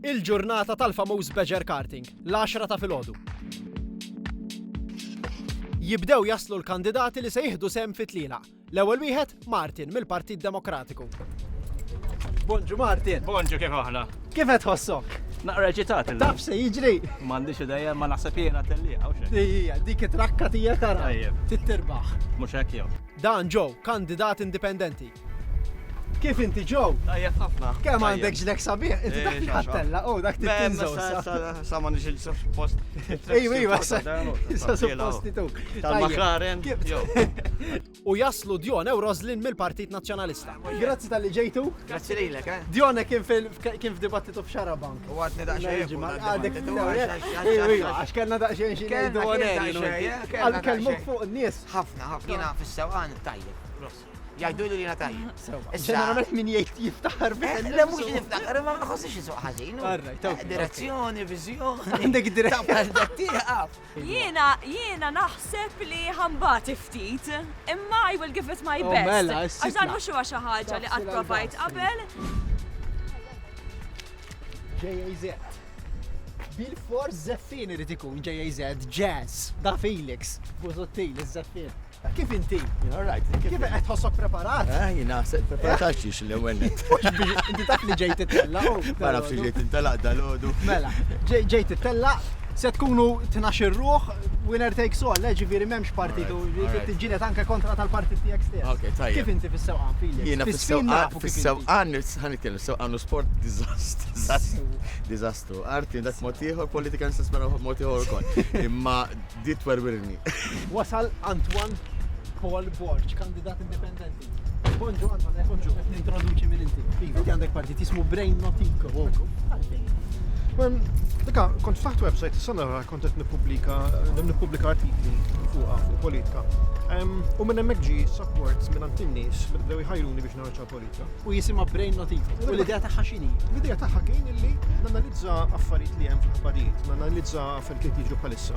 Il-ġurnata tal-famuż Badger Karting, l-10 ta' filgħodu. Jibdew jaslu l-kandidati li se jieħdu sehem fit-tliela. L-ewwel wieħed Martin mill-Partit Demokratiku. Bonġu Martin. Bonġu kif aħna? Kif qed tħossok? Naqra ġitat il Taf se jiġri? M'għandix idea ma naħseb jiena tellieqa u xejn. Hija, dik it-trakka tiegħek tara. Tajjeb. Tittirbaħ. Mhux hekk jew. Dan Joe, kandidat indipendenti. Kif inti Joe? Tajjeb ħafna. Kemm għandek ġlek sabiħ? Inti dak ħattella, dak tittinżaw. Sa ma nixil post. Ejwa, sa supposti tu. Tal-McLaren. U jaslu Dione Roslin mill-Partit Nazzjonalista. Grazzi tal-li ġejtu. Grazzi lilek, Dione kien f'dibattitu f'Xarabank. U għadni daqxej. Għax kellna daqxejn xi ngħidu għoneri. Għal-kelmuk fuq n-nies. ħafna, jina fis-sewqan tajjeb. Jgħidu li jina tajjeb. Ġeneralment min jgħid jiftaħar bih. Le mhux niftaħar, ma nħossix isuq ħażin. Direzzjoni, viżjoni. Għandek direzzjoni. Jiena naħseb li ħambati ftit, imma I will give it my best. Għax dan mhux huwa xi ħaġa li qatt provajt qabel. JAZ. Bil-fors Zeffin irid ikun JAZ, Jazz, da Felix, Buzottil, iż-Zeffin. Kif inti? Kif qed tħossok preparat? Jina, preparatax l-ewwel. Inti taf li ġejt titellaq. Ma nafx ġejt intelaq dal-għodu. Mela, ġejt titellaq, se tkunu tnax ir-ruħ, winner takes all, ġifieri m'hemmx partitu, tiġġieled anke kontra tal-partit tiegħek stess. Ok, tajjeb. Kif inti fis-sewqan Felix? Jiena fis-sewqan ħanitkellem sewqan sport diżastru. Arti dak mod ieħor, politika nistgħu mod ieħor ukoll. Imma dit werwirni. Wasal Antoine Paul Borg, kandidat indipendenti. Bonġu Antoine, bonġu, nintroduċi minn inti. Inti għandek partit jismu Brain Notico. Dika, kont ftaħt website, s-sanna kont qed nippubblika artikli fuqha fuq politika. U minn hemmhekk ġie supports minn għand in-nies bdew jħajruni biex narċa politika. U jisimha Brain Notico. U l-idea tagħha x'inhi? L-idea tagħha kien illi nanalizza affarijiet li hemm fl-aħbarijiet, nanalizza affarijiet li jiġu bħalissa.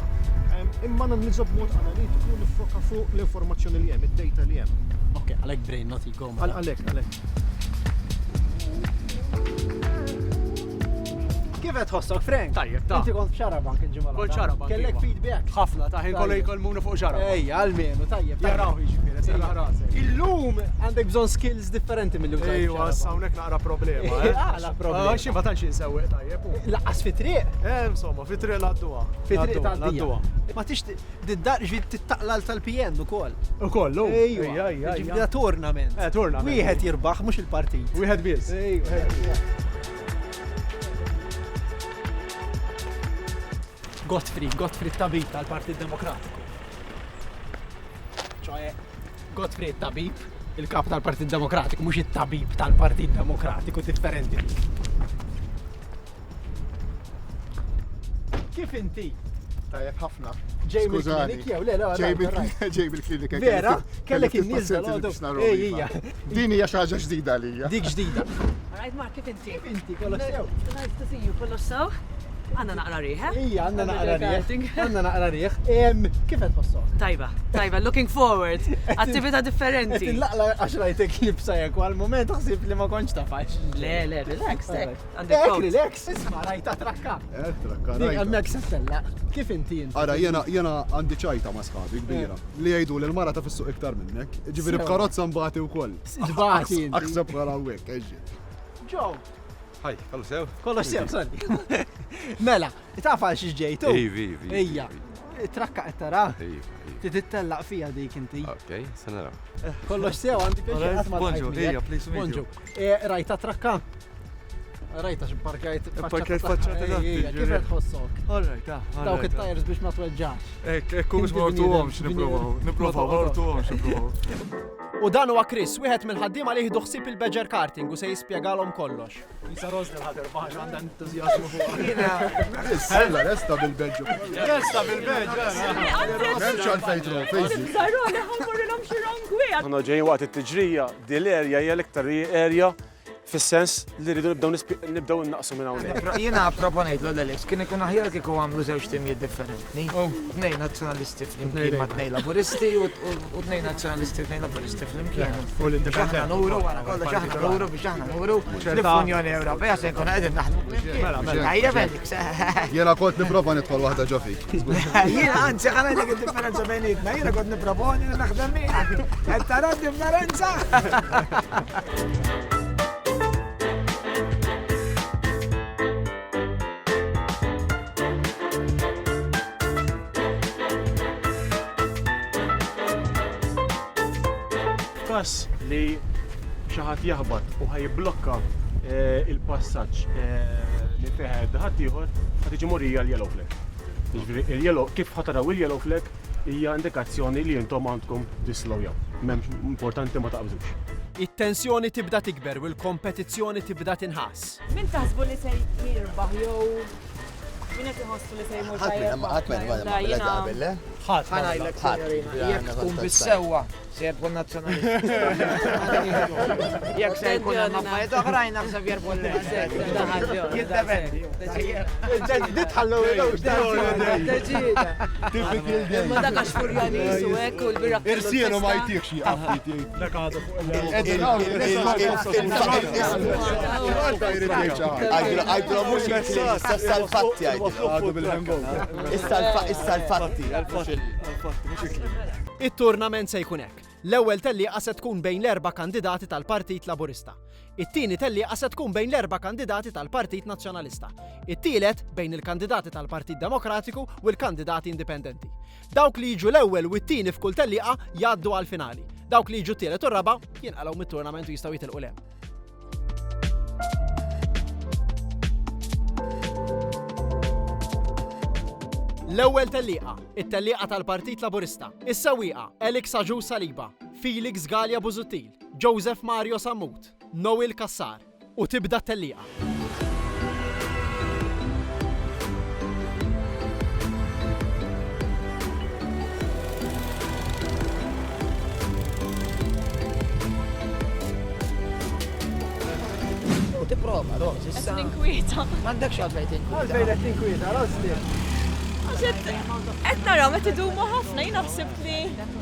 Imma nanalizza b'mod analitiku nifoka fuq l-informazzjoni li hemm, id-data li hemm. Ok, għalhekk Brain Notico. Għalhekk. Kif qed tħossok, Frank? Tajjeb, ta' Inti kont f'Xarabank il-ġimgħa. Kont Xarabank, Kellek iva. feedback. Ħafna ta' ħin kollu jkollmuna fuq Xarabank. Ejja, għalmenu, tajjeb. Jaraw jiġifieri, sera rasek. Illum għandek bżonn skills differenti mill-lum. Ejwa, hawnhekk naqra problema. Għala problema. Xi ma tantx insewweq tajjeb. Laqqas fi triq. Insomma, fi triq l-għadduha. Fi triq tal-dija. Ma tix tiddar ġvid tittaqlal tal-PN ukoll. Ukollu? Ejja. Ġibda tournament. Tournament. Wieħed jirbaħ mhux il-partit. Wieħed biss. Ejja. Godfrey tabib tal-Partit Demokratiku. ċoħe, Godfrey tabib, il-kap tal-Partit Demokratiku, mhux it-tabib tal-Partit Demokratiku differenti. Kif inti? Tajjeb ħafna. Ġej mill-klinik jew le, Ġej bil-klinika. Vera? Kellek in-nies dal-għodu. Ejja. Din hija xi ħaġa ġdida għalija. Dik ġdida. Alright, Mark, kif inti? Kif inti kollox sew? Nice to see you, kollox sew. Għanna naqra rieħ, Ija, għanna naqra rieħ. Kif qed tħossok? Tajba, looking forward. Attività differenti. Laqla għax rajtek libsa jek, għal-moment taħsib li ma konċ tafax. Le, relax, tek. Relax, isma, rajta trakka. Trakka, Dik għammek settella. Kif inti? Ara, jena għandi ċajta ma' sħabi kbira. Li jgħidu li l-mara ta' fissuq iktar minnek. Ġifiri b'karozza mbagħti wkoll. Dbati. Aħseb wara hawnhekk, eġġi. Joe. Ħaj, kollu sew? Kollox sew, sorry. Mela, taf għal xiex ġejtu? Ivi. Ejja. Trakka qed tara? Ivi. Titittellaq fija dik inti. Ok, se naraw. Kollox sew, għandi pjaċir ħadd ma Bonġu, ejja, please meet you. Bonġu. Rajta trakka? Rajta x'parkajt Parkajt faċċata tagħti, Kif qed tħossok? Alright, Dawk it-tajers biex ma tweġġax. Ekku mhux ma ortuhomx nipprovaw, ma ortuhomx nipprovaw. U dan huwa Chris, wieħed mill-ħaddiema li jieħdu ħsieb il-Badger Karting u se jispjegalhom kollox. Isa Rosner ħader baħx għandha entużjażmu fuq. Issa, resta bil-beġġu. Resta bil-beġġ. Memx għal-fejtru, fejzi. Sarona, ħammurrilhom xi wrong way. Għanna ġejn waqt it-tiġrija, di l-erja hija l-iktar erja Fis-sens li rridu nibdew innaqsu minn hawnhekk. Jiena proponejtlu l-Alex, kien ikun aħjar kieku għamlu żewġ timijiet differenti. Tnejn nazzjonalisti flimkien ma' tnejn laburisti u tnejn nazzjonalisti tnejn laburisti flimkien. U l-indipendenti. Aħna nuru wara kollox aħna nuru biex aħna nuru l-Unjoni Ewropea se nkun qegħdin naħdmu. Ejja Felix. Jena kont niprofa nidħol waħda ġo fik. Jiena anzi ħanajlek id-differenza bejnietna, jiena kont nipproponi li naħdem miegħek. Qed tara differenza? Kas li xi ħadd jaħbad u ħajblokka il-passaġġ li fih ħadd ieħor ħad tiġi morija l-yellow flag. Jiġifieri il-yellow kif ħataraw il-yellow flag hija indikazzjoni li intom għandkom tislowjaw. M'hemmx importanti ma taqbżux. It-tensjoni tibda tikber u l-kompetizzjoni tibda tinħass. Min taħsbu li se jirbaħ jew min qed iħossu li se jmur tajjeb? Ħanajlek signorina, jekk tkun bis-sewwa se jkun nazzjonalist. Jekk se jkun hemm affarijiet oħrajn naħseb jerbu Jiddependi. Ditħallu Ma dak għax furjaniż u hekk u l-birra. Irsienu ma jtiex xi qaffit jgħid. Dak għadu Għajdu mhux issa l-fatti għajdu. Issa l-fatti. It-turnament se jkun hekk. L-ewwel tellieqa se tkun bejn l-erba' kandidati tal-Partit Laburista. It-tieni tellieqa se tkun bejn l-erba' kandidati tal-Partit Nazzjonalista. It-tielet bejn il-kandidati tal-Partit Demokratiku u l-kandidati indipendenti. Dawk li jiġu l-ewwel u t-tieni f'kull tellieqa jgħaddu għall-finali. Dawk li jiġu t-tielet u r-raba' jinqalgħu mit-turnament u jistgħu jitilqu lehm. L-ewwel tellieqa, it-tellieqa tal-Partit Laburista. Is-sewwieqa Alex Aġu Saliba, Felix Gallia Busuttil, Joseph Mario Sammut, Noel Kassar u tibda t-tellieqa. U tipprova, Ros, issa. Qed ninkwieta. M'għandekx għalfejn tinkwita. Għalfejn tinkwita, Rosti. Qed naraw qed idumu ħafna jien naħseb li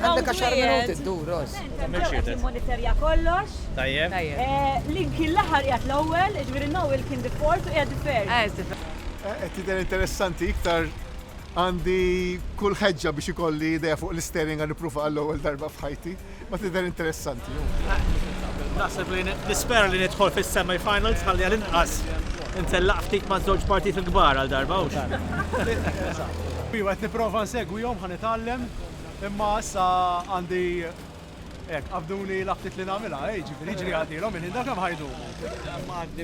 Għandek 10 minuti ddur, Ros. Monitorja kollox. Tajjeb. Link kien l-aħħar qiegħed l-ewwel, ġifieri Noel kien diffort u qiegħed differ. Tidher interessanti iktar għandi kull ħeġġa biex ikolli idea fuq l-steering għan niprufa għall-ewwel darba f'ħajti, ma tidher interessanti. Naħseb li nispera li nidħol fis-semi-finals ħalli għal-inqas intellaq ftit ma' żewġ partit il-kbar għal darba u Qed nipprova nsegwihom ħan nitgħallem, imma issa għandi għabduni laqtit li nagħmilha, ġifieri jiġri għadilhom minn dak hemm ħajdu.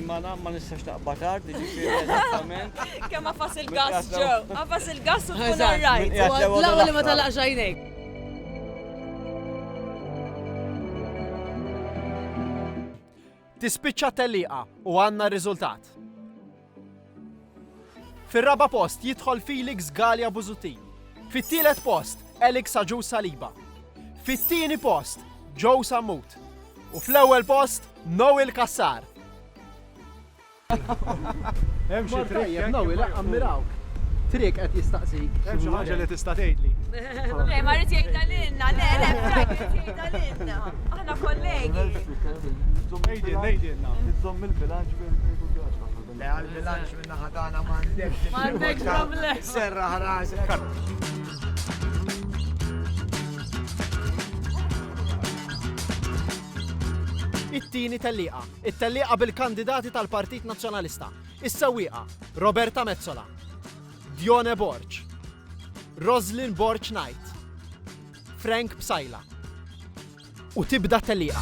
Ma nistax taqbad art, jiġifieri eżattament. Kemm affas il-gass ġew, affas il-gass u tkun orrajt. L-ewwel li ma talaqx għajnejk. Tispiċċa tellieqa u għandna r-riżultat. Fir-raba' post jidħol Felix Gallia Busuttil. Fit-tielet post Alex Aġu Saliba. Fit-tieni post Joe Sammut. U fl-ewwel post Noel Kassar. Hemm xi triq Noel ammiraw. Triq qed jistaqsik. Hemm xi ħaġa li tista' tgħidli. Le, ma rrid jgħidha le, jgħidha aħna kollegi. Nejdilna. Iżomm il-bilanċ Le għal-bilanċ minna ħadana m'għandekx. M'għandek problem. Serra ħrasek. It-tieni tellieqa. It-tellieqa bil-kandidati tal-Partit Nazzjonalista. Is-sewwieqa Roberta Mezzola, Dione Borch, Roslyn Borch Knight, Frank Psajla. U tibda tellieqa.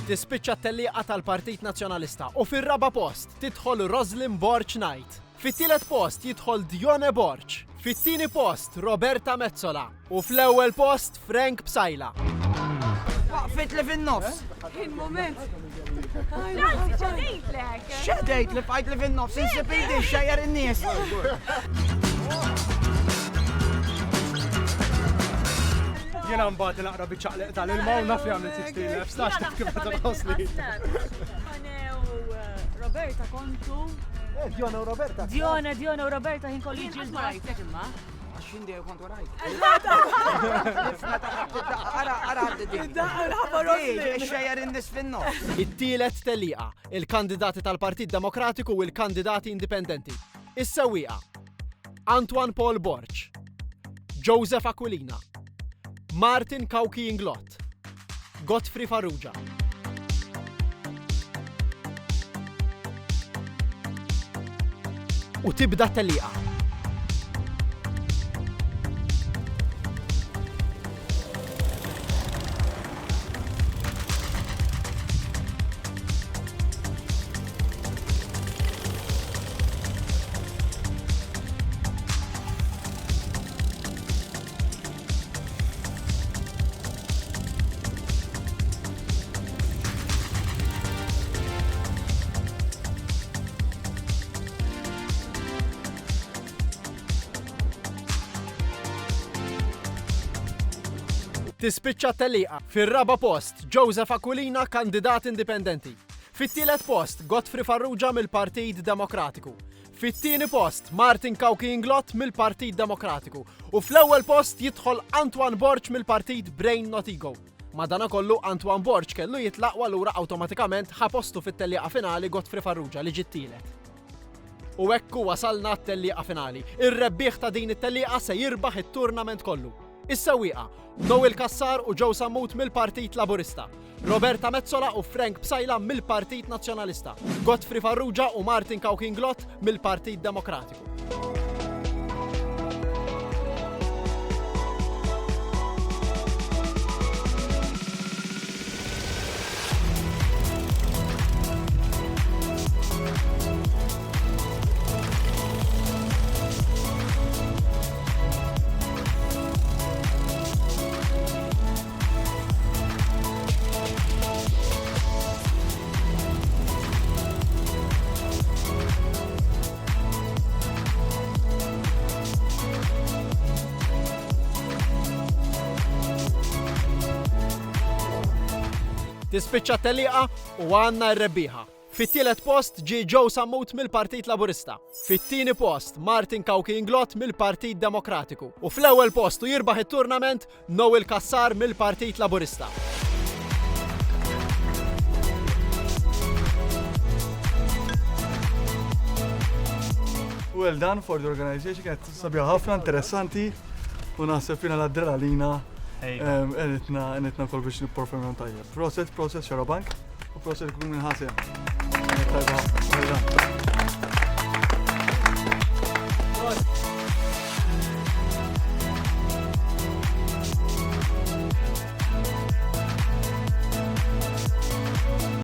Tispiċċa t-tellieqa tal-Partit Nazzjonalista u fir-raba' post tidħol Roslyn Borch Knight. Fit-tielet post jidħol Dione Borch, Fit-tieni post Roberta Mezzola u fl-ewwel post Frank Psajla. Waqfit li fin-nofs. Il-moment. Nanzi, ċadejtlek. Xedejt li fajt li fin-nofs, insib idi xejjer in-nies. Jena mbagħad naqra biċċaqleq tal-ilma u naf li għamlet 16 laps, tax taf kif qed tħossli. Roberta kontu. Diona u Roberta. Diona u Roberta ħin kolli ġil-rajtek imma. Għaxin dej kont warajt. Ara għaddi din. Xejjer in-nies fin-nofs. It-tielet tellieqa, il-kandidati tal-Partit Demokratiku u l-kandidati indipendenti. Is-sewwieqa Antoine Paul Borch, Joseph Aquilina, Martin Kauki Inglot, Godfrey Farrugia. U tibda t-tellieqa. Tispiċċa t-tellieqa. Fir-raba post Joseph Aquilina, kandidat indipendenti. Fit-tielet post Godfrey Farrugia mill-Partit Demokratiku. Fit-tieni post Martin Kauki Inglot mill-Partit Demokratiku. U fl-ewwel post jidħol Antoine Borch mill-Partit Brain Not Ego. Madanakollu Antoine Borch kellu jitlaq u allura awtomatikament ħapostu fit-tellieqa finali Godfrey Farrugia li ġiet tielet. U hekk wasalna t-tellieqa finali. Ir-rebbieħ ta' din it-tellieqa se jirbaħ it-turnament kollu. Is-sewwieqa Noel Kassar u Joe Sammut mill-Partit Laburista, Roberta Mezzola u Frank Psajla mill-Partit Nazzjonalista, Godfrey Farrugia u Martin Kauki Inglot mill-Partit Demokratiku. Tispiċċa t-tellieqa u għandna r-rebbieħa. Fit-tielet post ġie Joe Sammut mill-Partit Laburista. Fit-tieni post Martin Kauki Inglot mill-Partit Demokratiku. U fl-ewwel post u jirbaħ it-turnament Noel Kassar mill-Partit Laburista. Well done for the organization, kienet sabiħa ħafna interessanti u naħseb fina l-adrenalina enitna kol biex nipperformon tajjeb. Proset xarabank u proset kun minn ħasem.